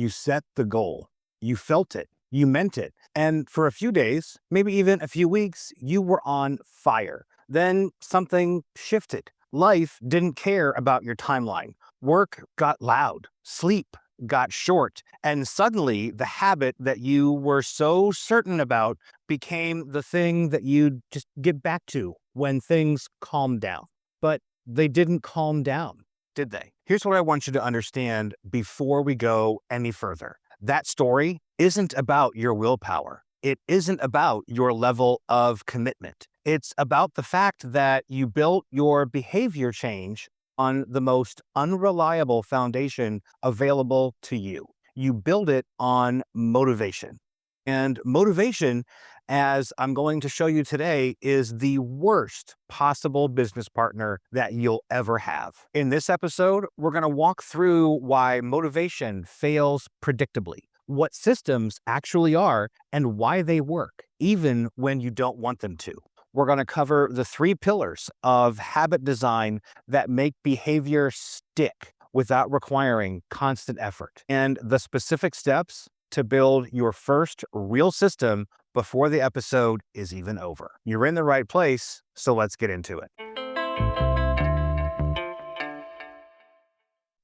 You set the goal. You felt it. You meant it. And for a few days, maybe even a few weeks, you were on fire. Then something shifted. Life didn't care about your timeline. Work got loud. Sleep got short. And suddenly, the habit that you were so certain about became the thing that you'd just get back to when things calmed down. But they didn't calm down, did they? Here's what I want you to understand before we go any further. That story isn't about your willpower. It isn't about your level of commitment. It's about the fact that you built your behavior change on the most unreliable foundation available to you. You build it on motivation. And motivation, as I'm going to show you today, is the worst possible business partner that you'll ever have. In this episode, we're going to walk through why motivation fails predictably, what systems actually are, and why they work, even when you don't want them to. We're going to cover the 3 pillars of habit design that make behavior stick without requiring constant effort, and the specific steps to build your first real system before the episode is even over. You're in the right place, so let's get into it.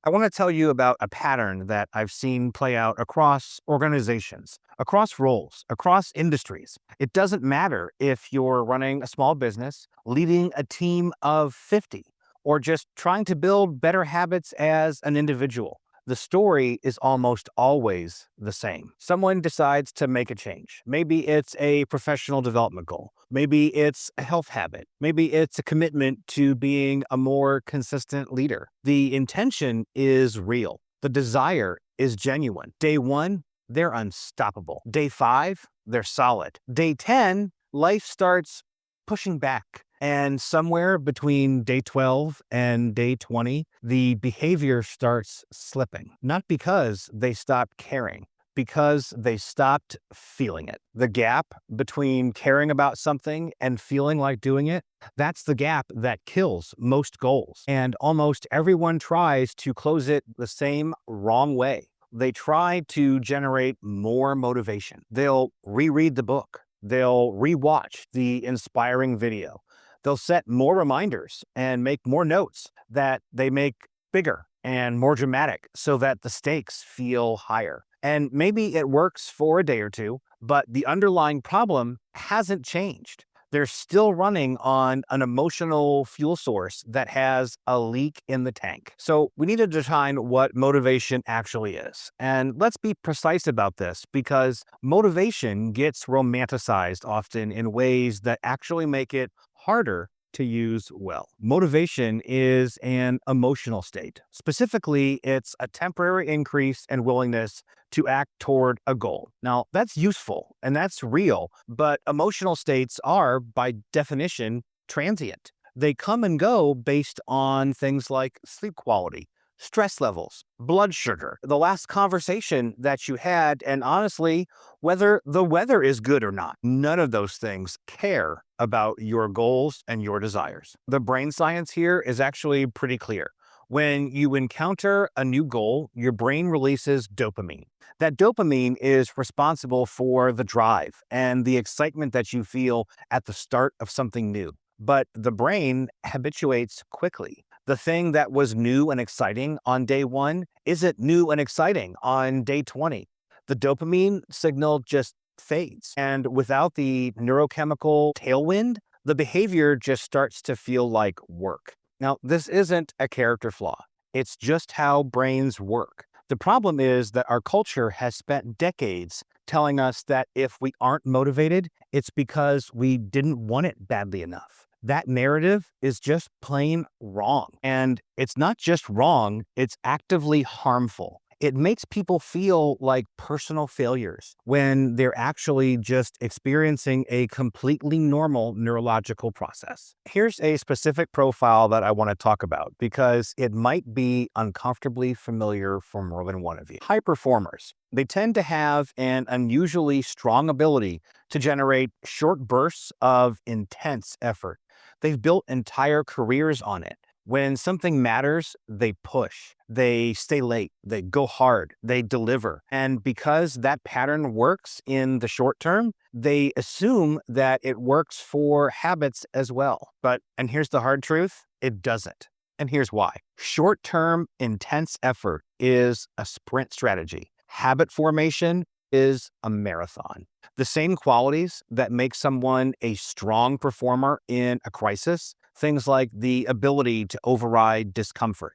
I want to tell you about a pattern that I've seen play out across organizations, across roles, across industries. It doesn't matter if you're running a small business, leading a team of 50, or just trying to build better habits as an individual. The story is almost always the same. Someone decides to make a change. Maybe it's a professional development goal. Maybe it's a health habit. Maybe it's a commitment to being a more consistent leader. The intention is real. The desire is genuine. Day 1, they're unstoppable. Day 5, they're solid. Day 10, life starts pushing back. And somewhere between day 12 and day 20, the behavior starts slipping. Not because they stopped caring, because they stopped feeling it. The gap between caring about something and feeling like doing it, that's the gap that kills most goals. And almost everyone tries to close it the same wrong way. They try to generate more motivation. They'll reread the book. They'll rewatch the inspiring video. They'll set more reminders and make more notes that they make bigger and more dramatic so that the stakes feel higher. And maybe it works for a day or two, but the underlying problem hasn't changed. They're still running on an emotional fuel source that has a leak in the tank. So we need to define what motivation actually is. And let's be precise about this, because motivation gets romanticized often in ways that actually make it harder to use well. Motivation is an emotional state. Specifically, it's a temporary increase in willingness to act toward a goal. Now, that's useful and that's real, but emotional states are, by definition, transient. They come and go based on things like sleep quality, stress levels, blood sugar, the last conversation that you had, and honestly, whether the weather is good or not. None of those things care about your goals and your desires. The brain science here is actually pretty clear. When you encounter a new goal, your brain releases dopamine. That dopamine is responsible for the drive and the excitement that you feel at the start of something new. But the brain habituates quickly. The thing that was new and exciting on day 1 isn't new and exciting on day 20. The dopamine signal just fades. And without the neurochemical tailwind, the behavior just starts to feel like work. Now, this isn't a character flaw. It's just how brains work. The problem is that our culture has spent decades telling us that if we aren't motivated, it's because we didn't want it badly enough. That narrative is just plain wrong. And it's not just wrong, it's actively harmful. It makes people feel like personal failures when they're actually just experiencing a completely normal neurological process. Here's a specific profile that I want to talk about because it might be uncomfortably familiar for more than one of you. High performers. They tend to have an unusually strong ability to generate short bursts of intense effort. They've built entire careers on it. When something matters, they push, they stay late, they go hard, they deliver. And because that pattern works in the short term, they assume that it works for habits as well. And here's the hard truth, it doesn't. And here's why. Short term, intense effort is a sprint strategy. Habit formation is a marathon. The same qualities that make someone a strong performer in a crisis, things like the ability to override discomfort,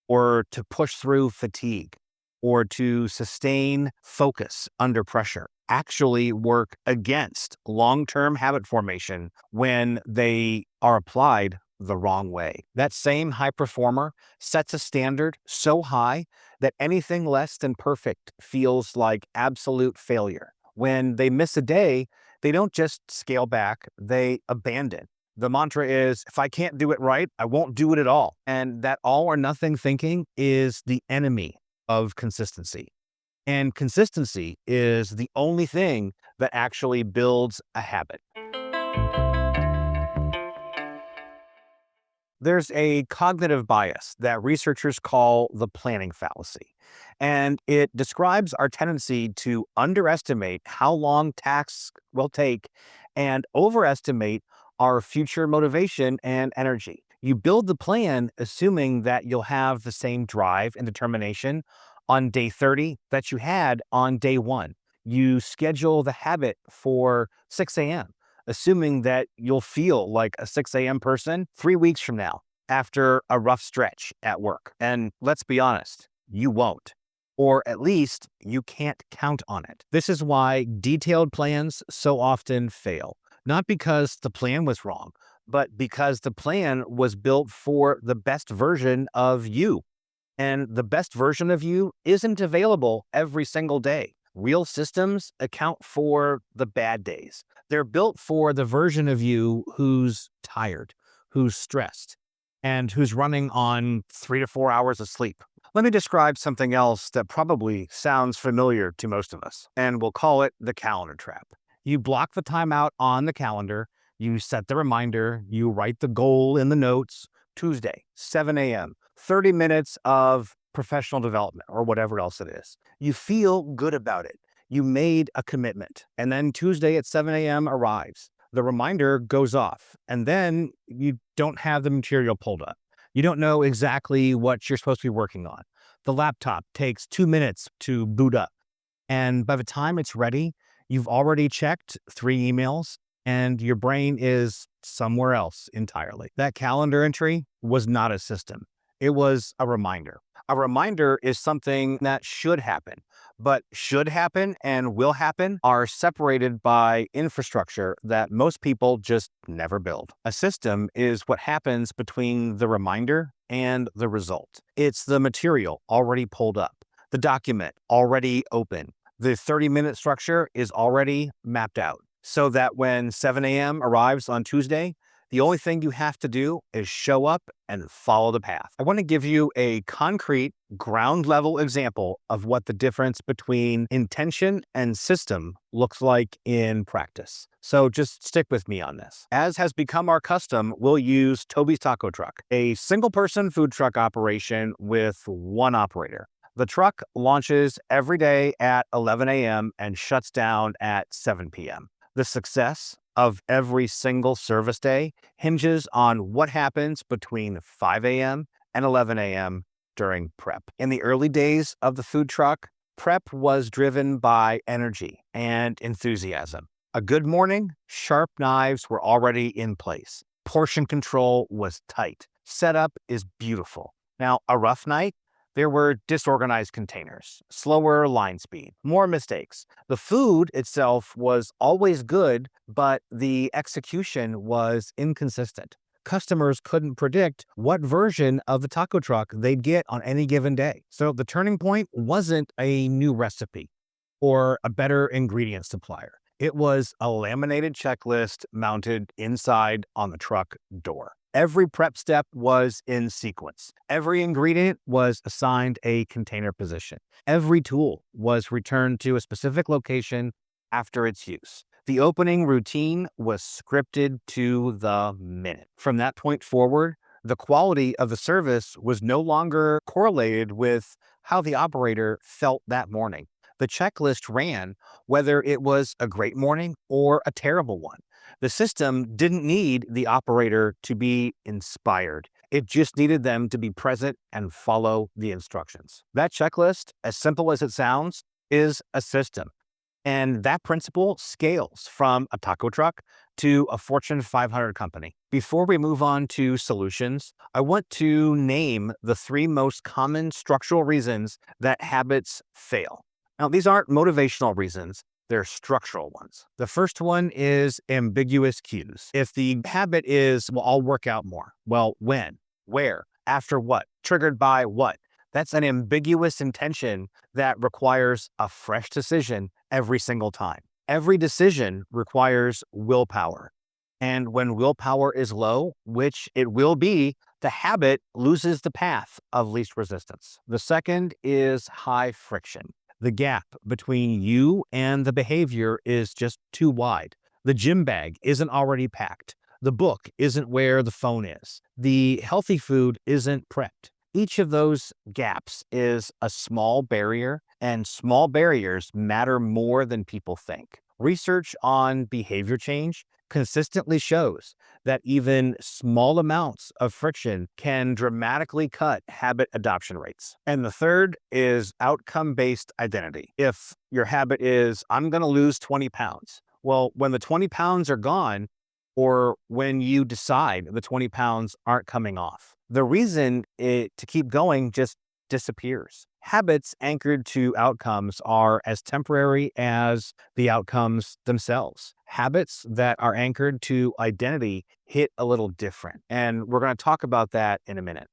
or to push through fatigue, or to sustain focus under pressure, actually work against long-term habit formation when they are applied the wrong way. That same high performer sets a standard so high that anything less than perfect feels like absolute failure. When they miss a day, they don't just scale back, they abandon. The mantra is, if I can't do it right, I won't do it at all. And that all or nothing thinking is the enemy of consistency. And consistency is the only thing that actually builds a habit. There's a cognitive bias that researchers call the planning fallacy, and it describes our tendency to underestimate how long tasks will take and overestimate our future motivation and energy. You build the plan assuming that you'll have the same drive and determination on day 30 that you had on day one. You schedule the habit for 6 a.m assuming that you'll feel like a 6 a.m. person 3 weeks from now after a rough stretch at work. And let's be honest, you won't. Or at least you can't count on it. This is why detailed plans so often fail. Not because the plan was wrong, but because the plan was built for the best version of you. And the best version of you isn't available every single day. Real systems account for the bad days. They're built for the version of you who's tired, who's stressed, and who's running on 3 to 4 hours of sleep. Let me describe something else that probably sounds familiar to most of us, and we'll call it the calendar trap. You block the time out on the calendar, you set the reminder, you write the goal in the notes, Tuesday, 7 a.m., 30 minutes of professional development or whatever else it is. You feel good about it. You made a commitment. And then Tuesday at 7 a.m. arrives. The reminder goes off. And then you don't have the material pulled up. You don't know exactly what you're supposed to be working on. The laptop takes 2 minutes to boot up. And by the time it's ready, you've already checked 3 emails and your brain is somewhere else entirely. That calendar entry was not a system. It was a reminder. A reminder is something that should happen, but should happen and will happen are separated by infrastructure that most people just never build. A system is what happens between the reminder and the result. It's the material already pulled up, the document already open. The 30-minute structure is already mapped out so that when 7 a.m. arrives on Tuesday, the only thing you have to do is show up and follow the path. I want to give you a concrete ground level example of what the difference between intention and system looks like in practice. So just stick with me on this. As has become our custom, we'll use Toby's Taco Truck, a single person food truck operation with one operator. The truck launches every day at 11 a.m. and shuts down at 7 p.m. The success of every single service day hinges on what happens between 5 a.m. and 11 a.m. during prep. In the early days of the food truck, prep was driven by energy and enthusiasm. A good morning, sharp knives were already in place. Portion control was tight. Setup is beautiful. Now, a rough night, there were disorganized containers, slower line speed, more mistakes. The food itself was always good, but the execution was inconsistent. Customers couldn't predict what version of the taco truck they'd get on any given day. So the turning point wasn't a new recipe or a better ingredient supplier. It was a laminated checklist mounted inside on the truck door. Every prep step was in sequence. Every ingredient was assigned a container position. Every tool was returned to a specific location after its use. The opening routine was scripted to the minute. From that point forward, The quality of the service was no longer correlated with how the operator felt that morning. The checklist ran whether it was a great morning or a terrible one. The system didn't need the operator to be inspired. It just needed them to be present and follow the instructions. That checklist, as simple as it sounds, is a system. And that principle scales from a taco truck to a Fortune 500 company. Before we move on to solutions, I want to name the three most common structural reasons that habits fail. Now, these aren't motivational reasons. They're structural ones. The first one is ambiguous cues. If the habit is, well, I'll work out more. Well, when? Where? After what? Triggered by what? That's an ambiguous intention that requires a fresh decision every single time. Every decision requires willpower. And when willpower is low, which it will be, the habit loses the path of least resistance. The second is high friction. The gap between you and the behavior is just too wide. The gym bag isn't already packed. The book isn't where the phone is. The healthy food isn't prepped. Each of those gaps is a small barrier, and small barriers matter more than people think. Research on behavior change consistently shows that even small amounts of friction can dramatically cut habit adoption rates. And the third is outcome-based identity. If your habit is, I'm going to lose 20 pounds, well, when the 20 pounds are gone, or when you decide the 20 pounds aren't coming off, the reason to keep going just disappears. Habits anchored to outcomes are as temporary as the outcomes themselves. Habits that are anchored to identity hit a little different. And we're going to talk about that in a minute.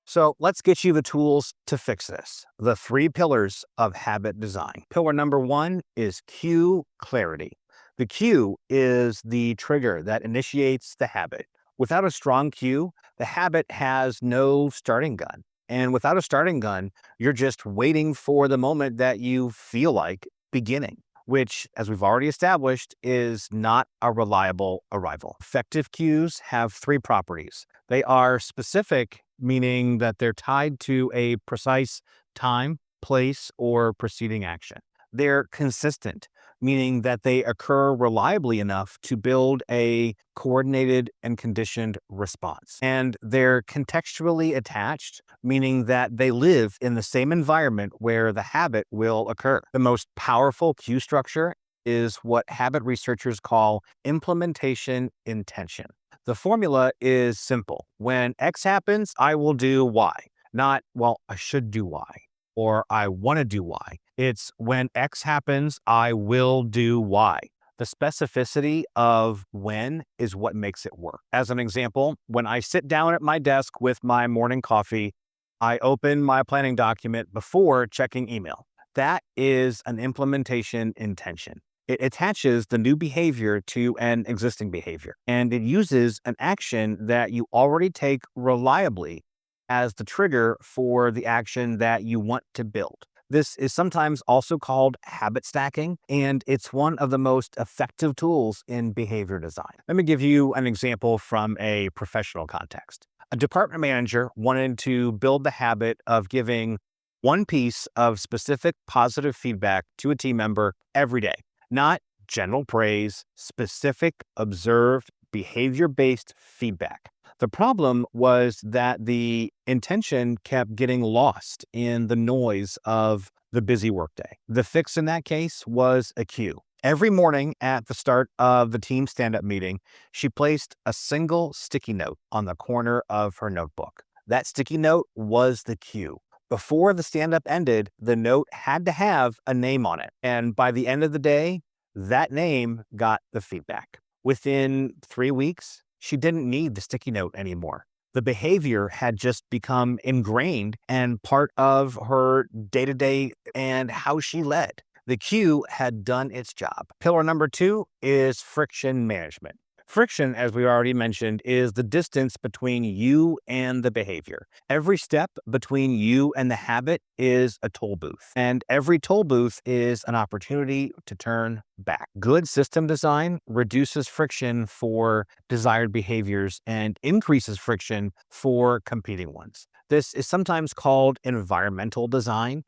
So let's get you the tools to fix this. The three pillars of habit design. Pillar number one is cue clarity. The cue is the trigger that initiates the habit. Without a strong cue, the habit has no starting gun. And without a starting gun, you're just waiting for the moment that you feel like beginning, which, as we've already established, is not a reliable arrival. Effective cues have three properties. They are specific, meaning that they're tied to a precise time, place, or preceding action. They're consistent, meaning that they occur reliably enough to build a coordinated and conditioned response. And they're contextually attached, meaning that they live in the same environment where the habit will occur. The most powerful cue structure is what habit researchers call implementation intention. The formula is simple. When X happens, I will do Y. Not, well, I should do Y, or I want to do Y. It's when X happens, I will do Y. The specificity of when is what makes it work. As an example, when I sit down at my desk with my morning coffee, I open my planning document before checking email. That is an implementation intention. It attaches the new behavior to an existing behavior, and it uses an action that you already take reliably as the trigger for the action that you want to build. This is sometimes also called habit stacking, and it's one of the most effective tools in behavior design. Let me give you an example from a professional context. A department manager wanted to build the habit of giving one piece of specific positive feedback to a team member every day, not general praise, specific, observed, behavior-based feedback. The problem was that the intention kept getting lost in the noise of the busy workday. The fix in that case was a cue. Every morning at the start of the team stand-up meeting, she placed a single sticky note on the corner of her notebook. That sticky note was the cue. Before the stand-up ended, the note had to have a name on it. And by the end of the day, that name got the feedback. Within 3 weeks, she didn't need the sticky note anymore. The behavior had just become ingrained and part of her day-to-day and how she led. The cue had done its job. Pillar number two is friction management. Friction, as we already mentioned, is the distance between you and the behavior. Every step between you and the habit is a toll booth, and every toll booth is an opportunity to turn back. Good system design reduces friction for desired behaviors and increases friction for competing ones. This is sometimes called environmental design,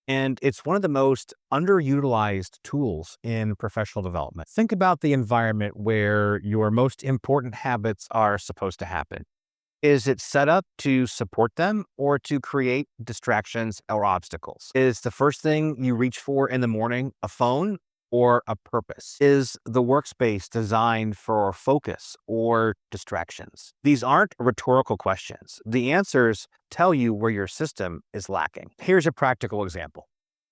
and it's one of the most underutilized tools in professional development. Think about the environment where your most important habits are supposed to happen. Is it set up to support them or to create distractions or obstacles? Is the first thing you reach for in the morning a phone or a purpose? Is the workspace designed for focus or distractions? These aren't rhetorical questions. The answers tell you where your system is lacking. Here's a practical example.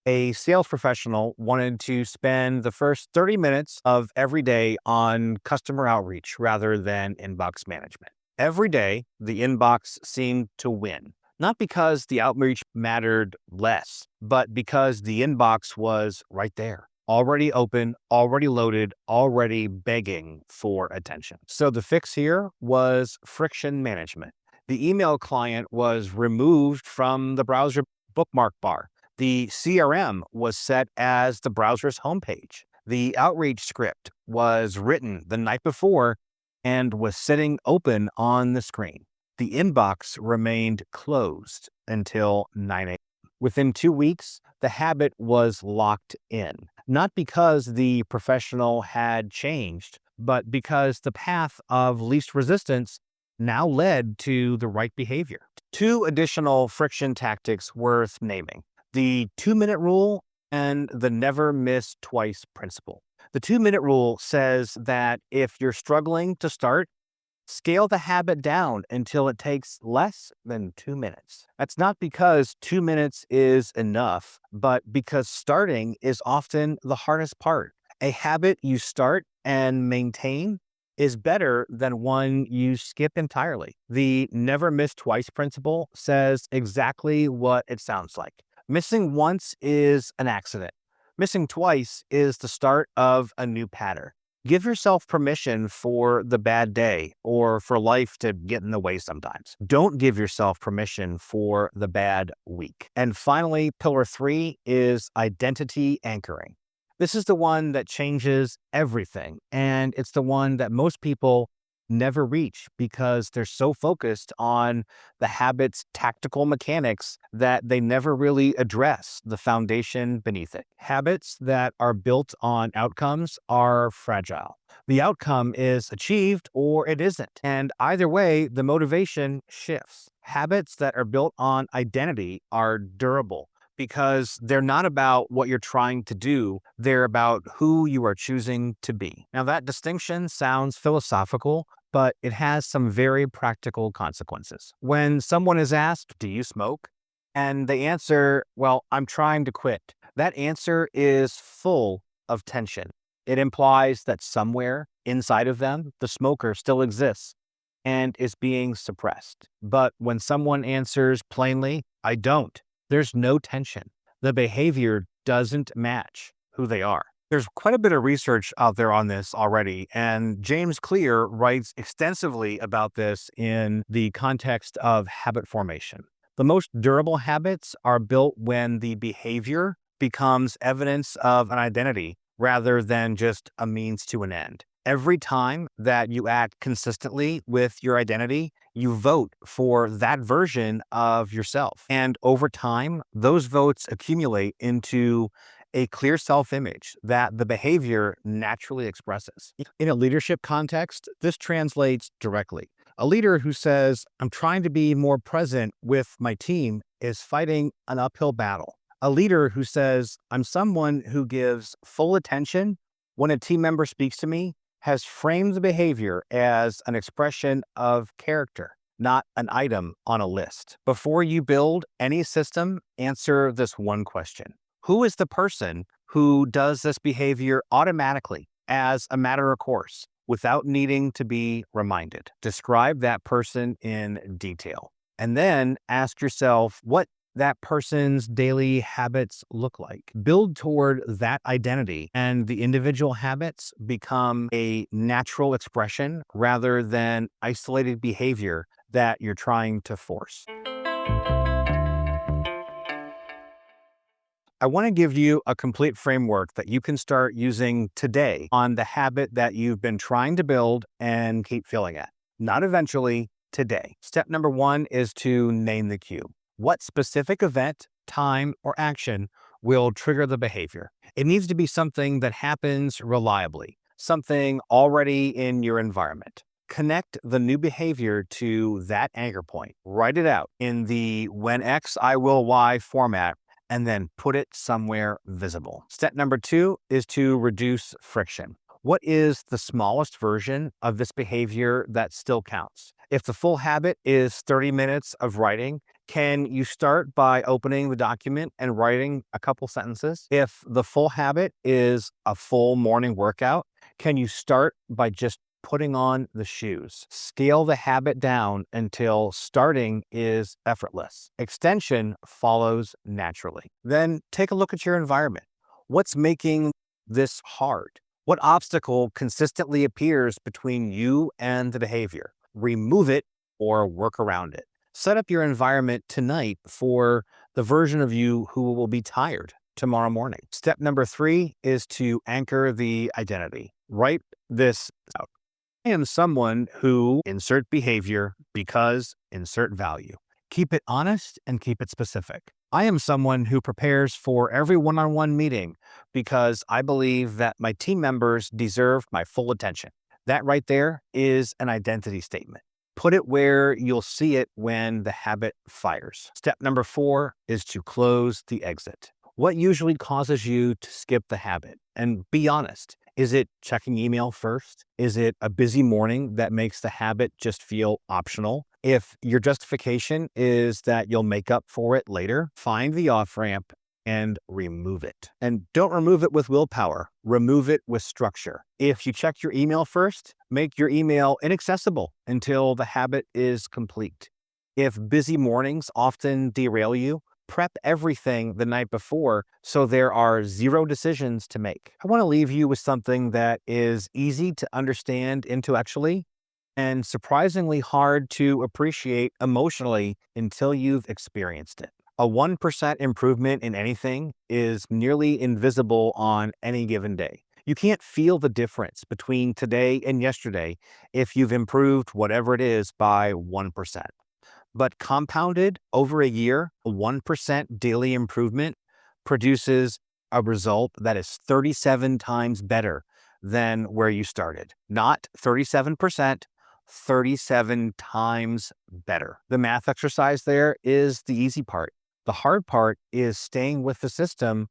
A sales professional wanted to spend the first 30 minutes of every day on customer outreach rather than inbox management. Every day, the inbox seemed to win, not because the outreach mattered less, but because the inbox was right there, already open, already loaded, already begging for attention. So the fix here was friction management. The email client was removed from the browser bookmark bar. The CRM was set as the browser's homepage. The outreach script was written the night before and was sitting open on the screen. The inbox remained closed until 9 a.m. Within 2 weeks, the habit was locked in, not because the professional had changed, but because the path of least resistance now led to the right behavior. Two additional friction tactics worth naming: the 2-minute rule and the never miss twice principle. The 2-minute rule says that if you're struggling to start, scale the habit down until it takes less than 2 minutes. That's not because 2 minutes is enough, but because starting is often the hardest part. A habit you start and maintain is better than one you skip entirely. The never miss twice principle says exactly what it sounds like. Missing once is an accident. Missing twice is the start of a new pattern. Give yourself permission for the bad day or for life to get in the way sometimes. Don't give yourself permission for the bad week. And finally, pillar 3 is identity anchoring. This is the one that changes everything, and it's the one that most people never reach because they're so focused on the habit's tactical mechanics that they never really address the foundation beneath it. Habits that are built on outcomes are fragile. The outcome is achieved or it isn't. And either way, the motivation shifts. Habits that are built on identity are durable because they're not about what you're trying to do, they're about who you are choosing to be. Now, that distinction sounds philosophical, but it has some very practical consequences. When someone is asked, "Do you smoke?" and they answer, "Well, I'm trying to quit," that answer is full of tension. It implies that somewhere inside of them, the smoker still exists and is being suppressed. But when someone answers plainly, "I don't," there's no tension. The behavior doesn't match who they are. There's quite a bit of research out there on this already, and James Clear writes extensively about this in the context of habit formation. The most durable habits are built when the behavior becomes evidence of an identity rather than just a means to an end. Every time that you act consistently with your identity, you vote for that version of yourself. And over time, those votes accumulate into a clear self-image that the behavior naturally expresses. In a leadership context, this translates directly. A leader who says, "I'm trying to be more present with my team," is fighting an uphill battle. A leader who says, "I'm someone who gives full attention when a team member speaks to me," has framed the behavior as an expression of character, not an item on a list. Before you build any system, answer this one question: who is the person who does this behavior automatically as a matter of course without needing to be reminded? Describe that person in detail. And then ask yourself, what that person's daily habits look like. Build toward that identity, and the individual habits become a natural expression rather than isolated behavior that you're trying to force. I want to give you a complete framework that you can start using today on the habit that you've been trying to build and keep failing at. Not eventually, today. Step number one is to name the cue. What specific event, time, or action will trigger the behavior? It needs to be something that happens reliably, something already in your environment. Connect the new behavior to that anchor point. Write it out in the when X, I will Y format, and then put it somewhere visible. Step number two is to reduce friction. What is the smallest version of this behavior that still counts? If the full habit is 30 minutes of writing, can you start by opening the document and writing a couple sentences? If the full habit is a full morning workout, can you start by just putting on the shoes? Scale the habit down until starting is effortless. Extension follows naturally. Then take a look at your environment. What's making this hard? What obstacle consistently appears between you and the behavior? Remove it or work around it. Set up your environment tonight for the version of you who will be tired tomorrow morning. Step number three is to anchor the identity. Write this out. I am someone who insert behavior because insert value. Keep it honest and keep it specific. I am someone who prepares for every one-on-one meeting because I believe that my team members deserve my full attention. That right there is an identity statement. Put it where you'll see it when the habit fires. Step number four is to close the exit. What usually causes you to skip the habit? And be honest. Is it checking email first? Is it a busy morning that makes the habit just feel optional? If your justification is that you'll make up for it later, find the off-ramp and remove it. And don't remove it with willpower. Remove it with structure. If you check your email first, make your email inaccessible until the habit is complete. If busy mornings often derail you, prep everything the night before so there are zero decisions to make. I want to leave you with something that is easy to understand intellectually and surprisingly hard to appreciate emotionally until you've experienced it. A 1% improvement in anything is nearly invisible on any given day. You can't feel the difference between today and yesterday if you've improved whatever it is by 1%. But compounded over a year, a 1% daily improvement produces a result that is 37 times better than where you started. Not 37%, 37 times better. The math exercise there is the easy part. The hard part is staying with the system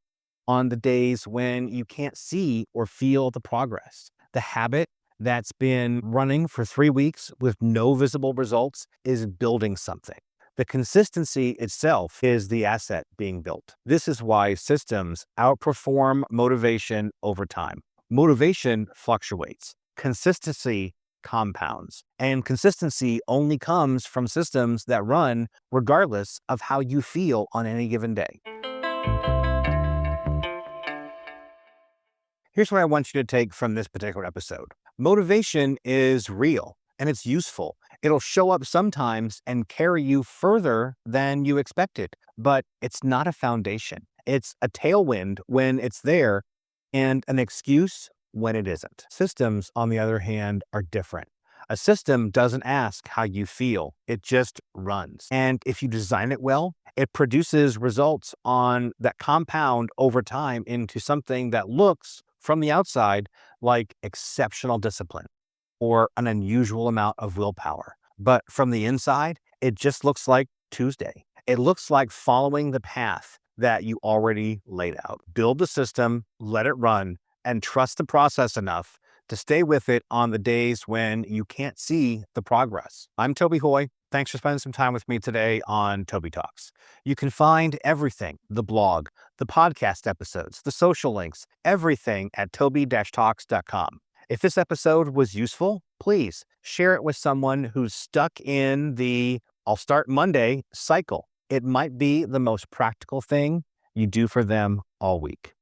on the days when you can't see or feel the progress. The habit that's been running for 3 weeks with no visible results is building something. The consistency itself is the asset being built. This is why systems outperform motivation over time. Motivation fluctuates. Consistency compounds. And consistency only comes from systems that run regardless of how you feel on any given day. Here's what I want you to take from this particular episode. Motivation is real and it's useful. It'll show up sometimes and carry you further than you expected, but it's not a foundation. It's a tailwind when it's there and an excuse when it isn't. Systems, on the other hand, are different. A system doesn't ask how you feel. It just runs. And if you design it well, it produces results that compound over time into something that looks from the outside like exceptional discipline or an unusual amount of willpower. But from the inside, it just looks like Tuesday. It looks like following the path that you already laid out. Build the system, let it run, and trust the process enough to stay with it on the days when you can't see the progress. I'm Toby Hoy. Thanks for spending some time with me today on Toby Talks. You can find everything, the blog, the podcast episodes, the social links, everything at toby-talks.com. If this episode was useful, please share it with someone who's stuck in the I'll start Monday cycle. it might be the most practical thing you do for them all week.